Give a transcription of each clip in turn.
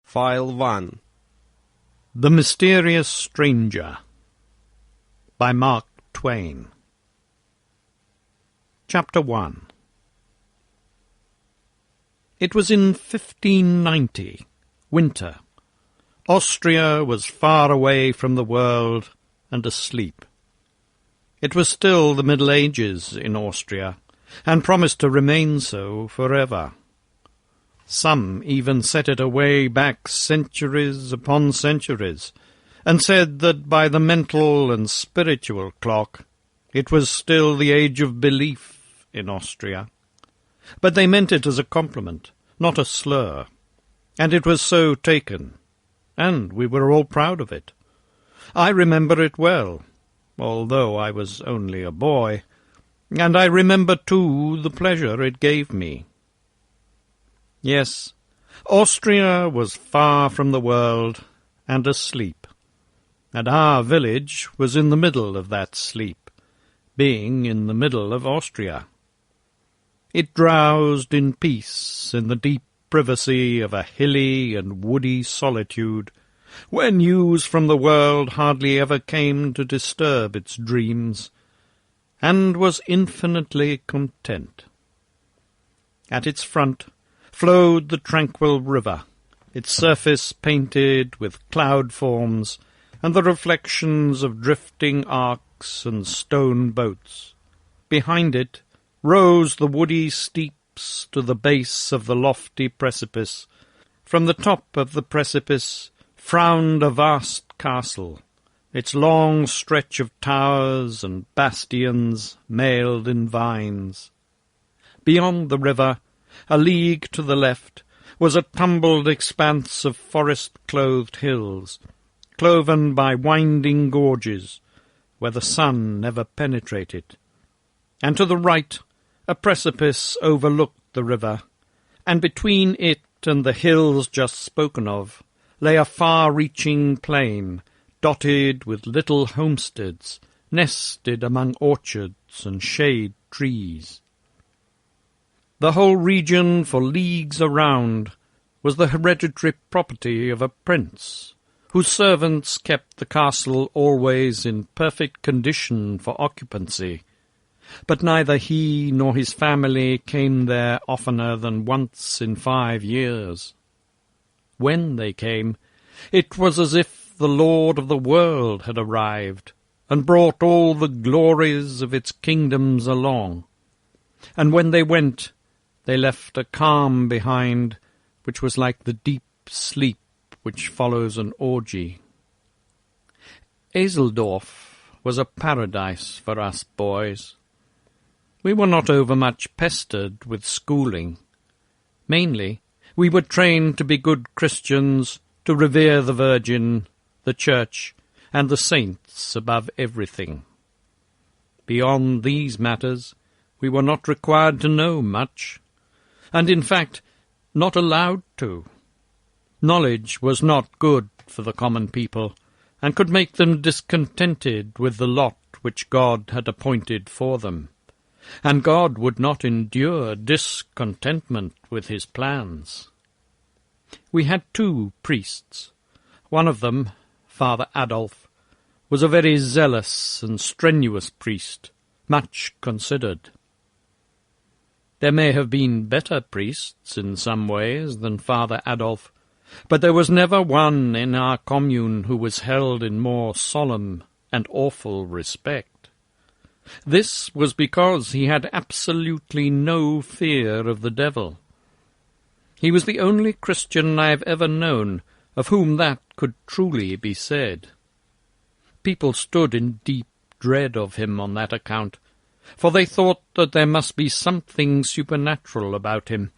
File 1. The Mysterious Stranger by Mark Twain. Chapter 1. It was in 1590, winter. Austria was far away from the world and asleep. It was still the Middle Ages in Austria, and promised to remain so forever. Some even set it away back centuries upon centuries, and said that by the mental and spiritual clock it was still the age of belief in Austria. But they meant it as a compliment, not a slur, and it was so taken, and we were all proud of it. I remember it well, although I was only a boy, and I remember, too, the pleasure it gave me. Yes, Austria was far from the world and asleep, and our village was in the middle of that sleep, being in the middle of Austria. It drowsed in peace in the deep privacy of a hilly and woody solitude, where news from the world hardly ever came to disturb its dreams, and was infinitely content. At its front flowed the tranquil river, its surface painted with cloud forms and the reflections of drifting arcs and stone boats. Behind it rose the woody steeps to the base of the lofty precipice. From the top of the precipice frowned a vast castle, its long stretch of towers and bastions mailed in vines. Beyond the river, a league to the left, was a tumbled expanse of forest-clothed hills, cloven by winding gorges, where the sun never penetrated. And to the right, a precipice overlooked the river, and between it and the hills just spoken of lay a far-reaching plain, dotted with little homesteads, nested among orchards and shade trees. The whole region for leagues around was the hereditary property of a prince, whose servants kept the castle always in perfect condition for occupancy, but neither he nor his family came there oftener than once in 5 years. When they came, it was as if the Lord of the world had arrived, and brought all the glories of its kingdoms along, and when they went, they left a calm behind, which was like the deep sleep which follows an orgy. Eseldorf was a paradise for us boys. We were not overmuch pestered with schooling. Mainly, we were trained to be good Christians, to revere the Virgin, the Church, and the saints above everything. Beyond these matters, we were not required to know much, and in fact not allowed to. Knowledge was not good for the common people, and could make them discontented with the lot which God had appointed for them, and God would not endure discontentment with his plans. We had 2 priests. One of them, Father Adolf, was a very zealous and strenuous priest, much considered. There may have been better priests in some ways than Father Adolf, but there was never one in our commune who was held in more solemn and awful respect. This was because he had absolutely no fear of the devil. He was the only Christian I have ever known of whom that could truly be said. People stood in deep dread of him on that account, for they thought that there must be something supernatural about him,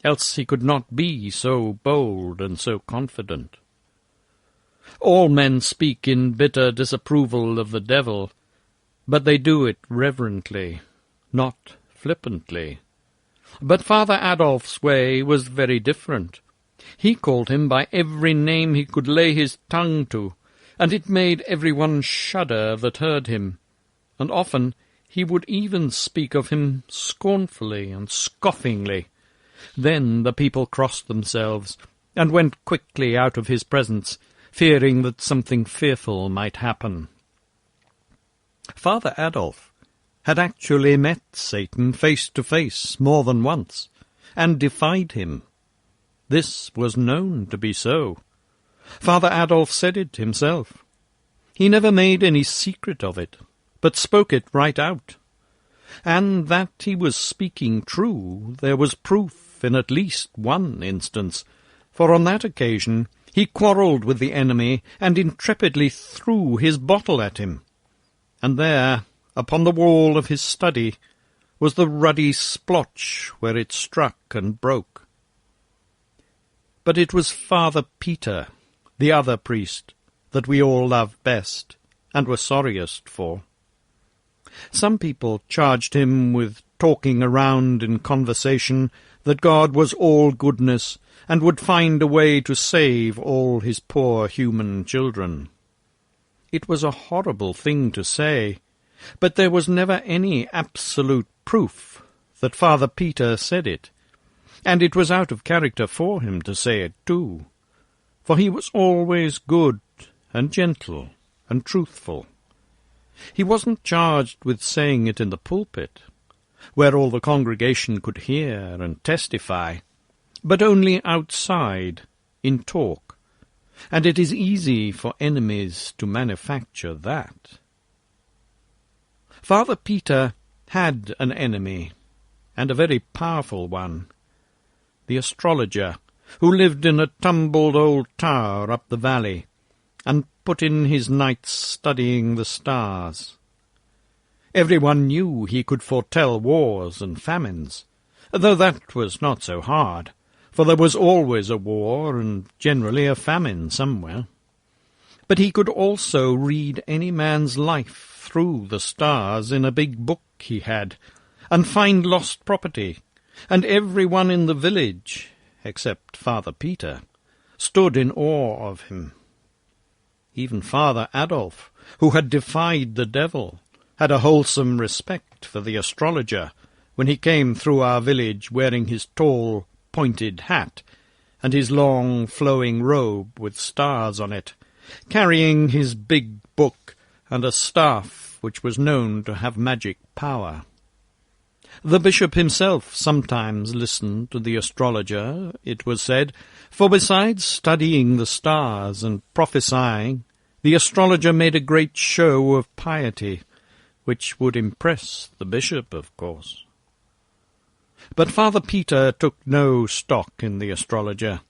else he could not be so bold and so confident. All men speak in bitter disapproval of the devil, but they do it reverently, not flippantly. But Father Adolf's way was very different. He called him by every name he could lay his tongue to, and it made everyone shudder that heard him, and often he would even speak of him scornfully and scoffingly. Then the people crossed themselves, and went quickly out of his presence, fearing that something fearful might happen. Father Adolf had actually met Satan face to face more than once, and defied him. This was known to be so. Father Adolf said it himself. He never made any secret of it, but spoke it right out. And that he was speaking true there was proof in at least one instance, for on that occasion he quarrelled with the enemy and intrepidly threw his bottle at him. And there, upon the wall of his study, was the ruddy splotch where it struck and broke. But it was Father Peter, the other priest, that we all loved best, and were sorriest for. Some people charged him with talking around in conversation that God was all goodness, and would find a way to save all his poor human children. It was a horrible thing to say, but there was never any absolute proof that Father Peter said it, and it was out of character for him to say it too, for he was always good and gentle and truthful. He wasn't charged with saying it in the pulpit, where all the congregation could hear and testify, but only outside, in talk, and it is easy for enemies to manufacture that. Father Peter had an enemy, and a very powerful one, the astrologer, who lived in a tumbled old tower up the valley, and put in his nights studying the stars. Everyone knew he could foretell wars and famines, though that was not so hard, for there was always a war and generally a famine somewhere. But he could also read any man's life through the stars in a big book he had, and find lost property, and everyone in the village, except Father Peter, stood in awe of him. Even Father Adolf, who had defied the devil, had a wholesome respect for the astrologer when he came through our village wearing his tall, pointed hat and his long, flowing robe with stars on it, carrying his big book and a staff which was known to have magic power. The bishop himself sometimes listened to the astrologer, it was said, for besides studying the stars and prophesying, the astrologer made a great show of piety, which would impress the bishop, of course. But Father Peter took no stock in the astrologer.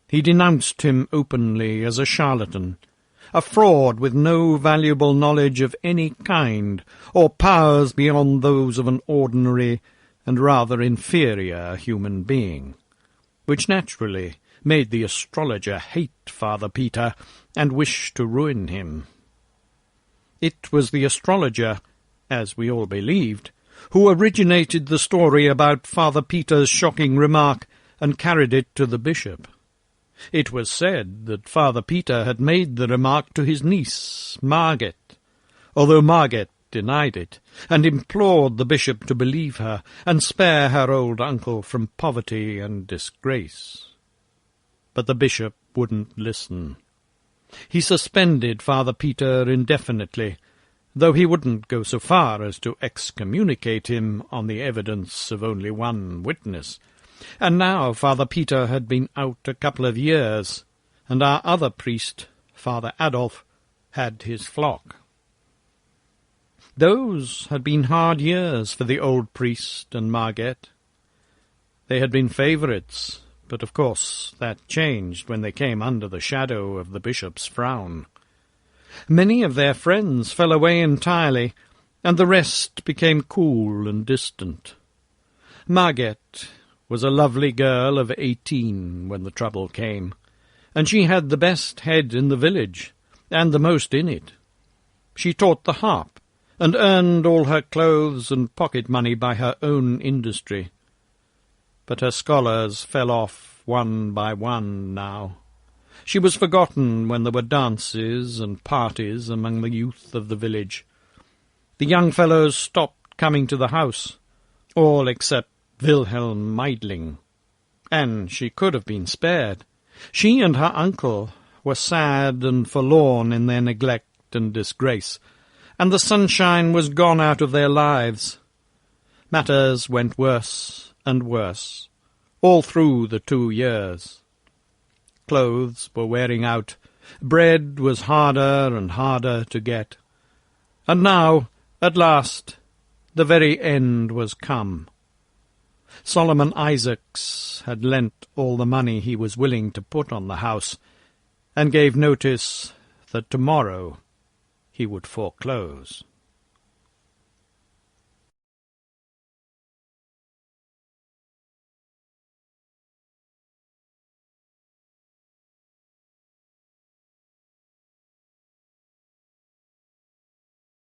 He denounced him openly as a charlatan, a fraud with no valuable knowledge of any kind, or powers beyond those of an ordinary and rather inferior human being, which naturally made the astrologer hate Father Peter and wish to ruin him. It was the astrologer, as we all believed, who originated the story about Father Peter's shocking remark and carried it to the bishop. It was said that Father Peter had made the remark to his niece, Margaret, although Margaret denied it, and implored the bishop to believe her and spare her old uncle from poverty and disgrace. But the bishop wouldn't listen. He suspended Father Peter indefinitely, though he wouldn't go so far as to excommunicate him on the evidence of only one witness. And now Father Peter had been out a couple of years, and our other priest, Father Adolf, had his flock. Those had been hard years for the old priest and Margaret. They had been favourites, but of course that changed when they came under the shadow of the bishop's frown. Many of their friends fell away entirely, and the rest became cool and distant. Margaret was a lovely girl of 18 when the trouble came, and she had the best head in the village, and the most in it. She taught the harp, and earned all her clothes and pocket-money by her own industry. But her scholars fell off one by one now. She was forgotten when there were dances and parties among the youth of the village. The young fellows stopped coming to the house, all except Wilhelm Meidling, and she could have been spared, She and her uncle were sad and forlorn in their neglect and disgrace, and the sunshine was gone out of their lives. Matters went worse and worse, all through the 2 years. Clothes were wearing out, bread was harder and harder to get, and now, at last, the very end was come. Solomon Isaacs had lent all the money he was willing to put on the house, and gave notice that tomorrow he would foreclose.